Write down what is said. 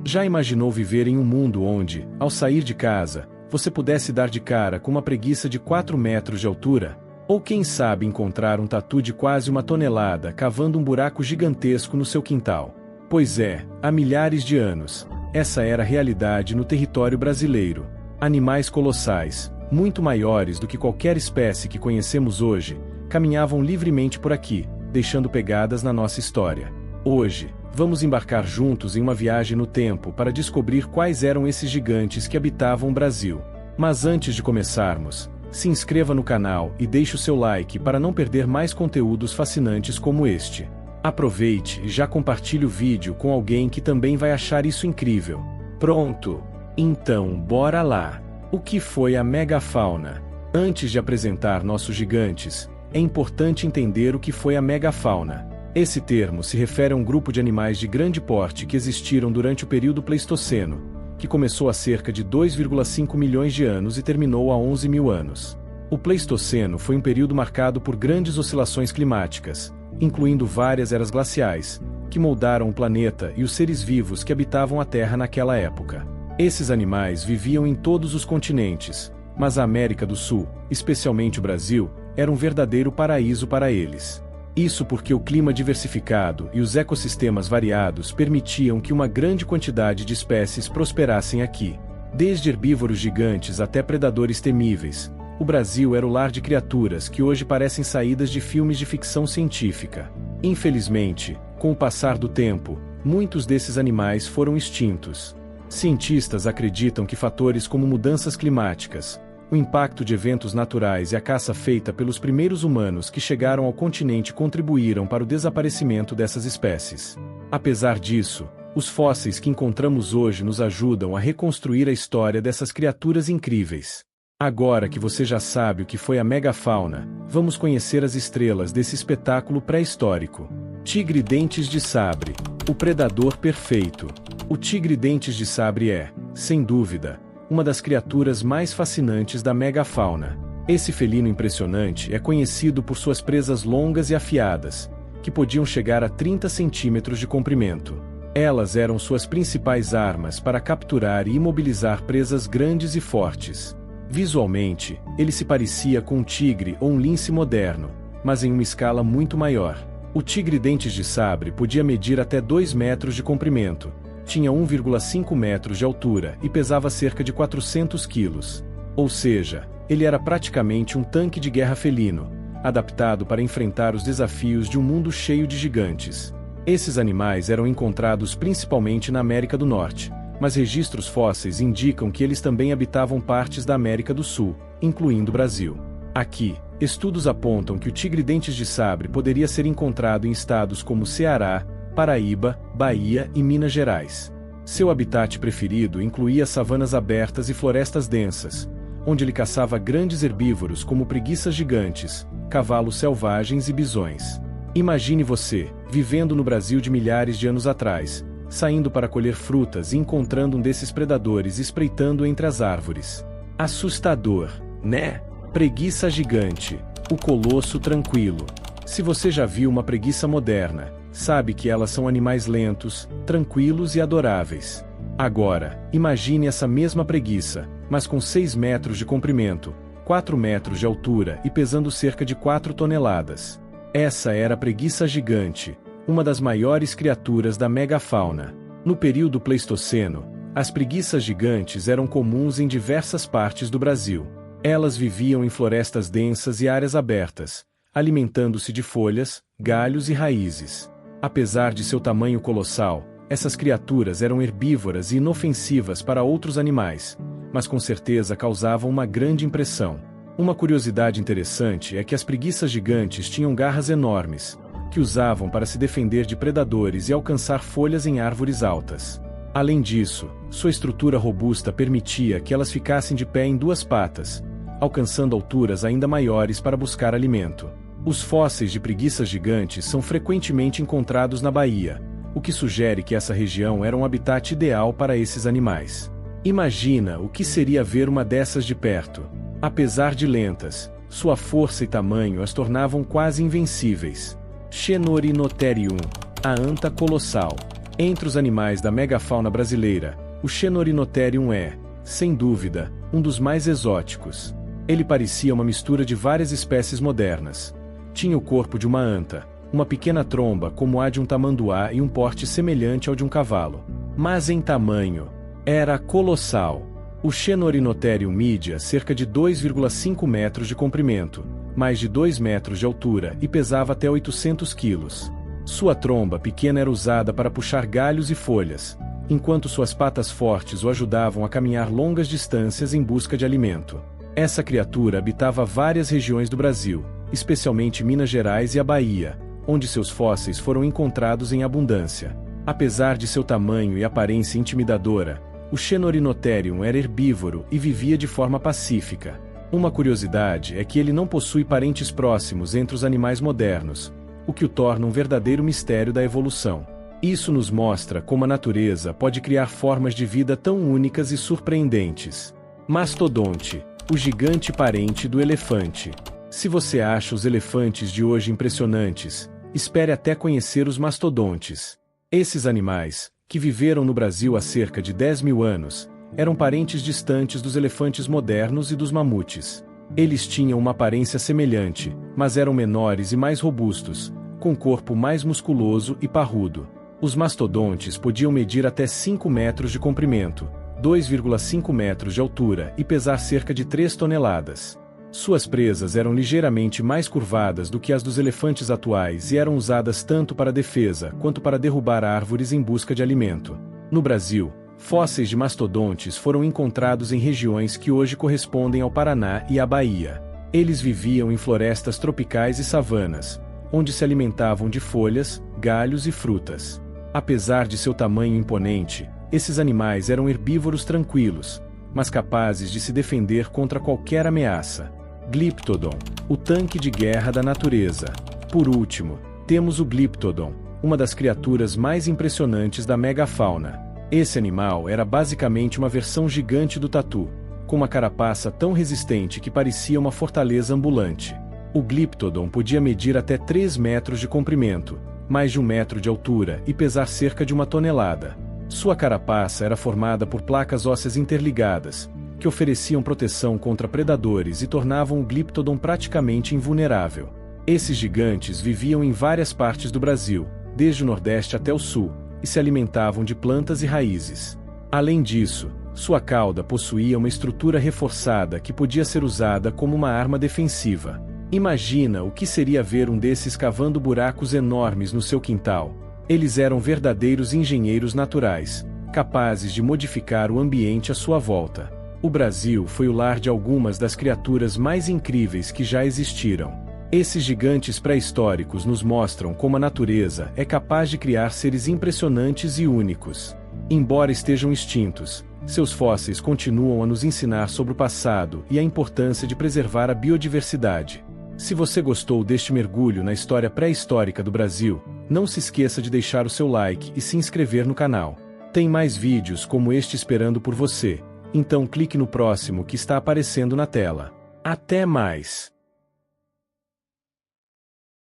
Já imaginou viver em um mundo onde, ao sair de casa, você pudesse dar de cara com uma preguiça de 4 metros de altura? Ou quem sabe encontrar um tatu de quase 1 tonelada cavando um buraco gigantesco no seu quintal? Pois é, há milhares de anos, essa era a realidade no território brasileiro. Animais colossais, muito maiores do que qualquer espécie que conhecemos hoje, caminhavam livremente por aqui, deixando pegadas na nossa história. Hoje, vamos embarcar juntos em uma viagem no tempo para descobrir quais eram esses gigantes que habitavam o Brasil. Mas antes de começarmos, se inscreva no canal e deixe o seu like para não perder mais conteúdos fascinantes como este. Aproveite e já compartilhe o vídeo com alguém que também vai achar isso incrível. Pronto! Então, bora lá! O que foi a megafauna? Antes de apresentar nossos gigantes, é importante entender o que foi a megafauna. Esse termo se refere a um grupo de animais de grande porte que existiram durante o período Pleistoceno, que começou há cerca de 2,5 milhões de anos e terminou há 11 mil anos. O Pleistoceno foi um período marcado por grandes oscilações climáticas, incluindo várias eras glaciais, que moldaram o planeta e os seres vivos que habitavam a Terra naquela época. Esses animais viviam em todos os continentes, mas a América do Sul, especialmente o Brasil, era um verdadeiro paraíso para eles. Isso porque o clima diversificado e os ecossistemas variados permitiam que uma grande quantidade de espécies prosperassem aqui. Desde herbívoros gigantes até predadores temíveis, o Brasil era o lar de criaturas que hoje parecem saídas de filmes de ficção científica. Infelizmente, com o passar do tempo, muitos desses animais foram extintos. Cientistas acreditam que fatores como mudanças climáticas, o impacto de eventos naturais e a caça feita pelos primeiros humanos que chegaram ao continente contribuíram para o desaparecimento dessas espécies. Apesar disso, os fósseis que encontramos hoje nos ajudam a reconstruir a história dessas criaturas incríveis. Agora que você já sabe o que foi a megafauna, vamos conhecer as estrelas desse espetáculo pré-histórico. Tigre dentes de sabre, o predador perfeito. O tigre dentes de sabre é, sem dúvida, uma das criaturas mais fascinantes da megafauna. Esse felino impressionante é conhecido por suas presas longas e afiadas, que podiam chegar a 30 centímetros de comprimento. Elas eram suas principais armas para capturar e imobilizar presas grandes e fortes. Visualmente, ele se parecia com um tigre ou um lince moderno, mas em uma escala muito maior. O tigre dentes de sabre podia medir até 2 metros de comprimento, tinha 1,5 metros de altura e pesava cerca de 400 quilos. Ou seja, ele era praticamente um tanque de guerra felino, adaptado para enfrentar os desafios de um mundo cheio de gigantes. Esses animais eram encontrados principalmente na América do Norte, mas registros fósseis indicam que eles também habitavam partes da América do Sul, incluindo o Brasil. Aqui, estudos apontam que o tigre dentes de sabre poderia ser encontrado em estados como Ceará, Paraíba, Bahia e Minas Gerais. Seu habitat preferido incluía savanas abertas e florestas densas, onde ele caçava grandes herbívoros como preguiças gigantes, cavalos selvagens e bisões. Imagine você, vivendo no Brasil de milhares de anos atrás, saindo para colher frutas e encontrando um desses predadores espreitando entre as árvores. Assustador, né? Preguiça gigante, o colosso tranquilo. Se você já viu uma preguiça moderna, sabe que elas são animais lentos, tranquilos e adoráveis. Agora, imagine essa mesma preguiça, mas com 6 metros de comprimento, 4 metros de altura e pesando cerca de 4 toneladas. Essa era a preguiça gigante, uma das maiores criaturas da megafauna. No período Pleistoceno, as preguiças gigantes eram comuns em diversas partes do Brasil. Elas viviam em florestas densas e áreas abertas, alimentando-se de folhas, galhos e raízes. Apesar de seu tamanho colossal, essas criaturas eram herbívoras e inofensivas para outros animais, mas com certeza causavam uma grande impressão. Uma curiosidade interessante é que as preguiças gigantes tinham garras enormes, que usavam para se defender de predadores e alcançar folhas em árvores altas. Além disso, sua estrutura robusta permitia que elas ficassem de pé em 2 patas, alcançando alturas ainda maiores para buscar alimento. Os fósseis de preguiças gigantes são frequentemente encontrados na Bahia, o que sugere que essa região era um habitat ideal para esses animais. Imagina o que seria ver uma dessas de perto. Apesar de lentas, sua força e tamanho as tornavam quasi invencíveis. Xenorhinotherium, a anta colossal. Entre os animais da megafauna brasileira, o Xenorhinotherium é, sem dúvida, um dos mais exóticos. Ele parecia uma mistura de várias espécies modernas. Tinha o corpo de uma anta, uma pequena tromba como a de um tamanduá e um porte semelhante ao de um cavalo. Mas em tamanho, era colossal. O Xenorhinotherium media cerca de 2,5 metros de comprimento, mais de 2 metros de altura e pesava até 800 quilos. Sua tromba pequena era usada para puxar galhos e folhas, enquanto suas patas fortes o ajudavam a caminhar longas distâncias em busca de alimento. Essa criatura habitava várias regiões do Brasil, especialmente Minas Gerais e a Bahia, onde seus fósseis foram encontrados em abundância. Apesar de seu tamanho e aparência intimidadora, o Xenorhinotherium era herbívoro e vivia de forma pacífica. Uma curiosidade é que ele não possui parentes próximos entre os animais modernos, o que o torna um verdadeiro mistério da evolução. Isso nos mostra como a natureza pode criar formas de vida tão únicas e surpreendentes. Mastodonte, o gigante parente do elefante. Se você acha os elefantes de hoje impressionantes, espere até conhecer os mastodontes. Esses animais, que viveram no Brasil há cerca de 10 mil anos, eram parentes distantes dos elefantes modernos e dos mamutes. Eles tinham uma aparência semelhante, mas eram menores e mais robustos, com corpo mais musculoso e parrudo. Os mastodontes podiam medir até 5 metros de comprimento, 2,5 metros de altura e pesar cerca de 3 toneladas. Suas presas eram ligeiramente mais curvadas do que as dos elefantes atuais e eram usadas tanto para defesa quanto para derrubar árvores em busca de alimento. No Brasil, fósseis de mastodontes foram encontrados em regiões que hoje correspondem ao Paraná e à Bahia. Eles viviam em florestas tropicais e savanas, onde se alimentavam de folhas, galhos e frutas. Apesar de seu tamanho imponente, esses animais eram herbívoros tranquilos, mas capazes de se defender contra qualquer ameaça. Glyptodon, o tanque de guerra da natureza. Por último, temos o Glyptodon, uma das criaturas mais impressionantes da megafauna. Esse animal era basicamente uma versão gigante do tatu, com uma carapaça tão resistente que parecia uma fortaleza ambulante. O Glyptodon podia medir até 3 metros de comprimento, mais de 1 metro de altura e pesar cerca de 1 tonelada. Sua carapaça era formada por placas ósseas interligadas, que ofereciam proteção contra predadores e tornavam o Glyptodon praticamente invulnerável. Esses gigantes viviam em várias partes do Brasil, desde o Nordeste até o Sul, e se alimentavam de plantas e raízes. Além disso, sua cauda possuía uma estrutura reforçada que podia ser usada como uma arma defensiva. Imagina o que seria ver um desses cavando buracos enormes no seu quintal. Eles eram verdadeiros engenheiros naturais, capazes de modificar o ambiente à sua volta. O Brasil foi o lar de algumas das criaturas mais incríveis que já existiram. Esses gigantes pré-históricos nos mostram como a natureza é capaz de criar seres impressionantes e únicos. Embora estejam extintos, seus fósseis continuam a nos ensinar sobre o passado e a importância de preservar a biodiversidade. Se você gostou deste mergulho na história pré-histórica do Brasil, não se esqueça de deixar o seu like e se inscrever no canal. Tem mais vídeos como este esperando por você, então clique no próximo que está aparecendo na tela. Até mais!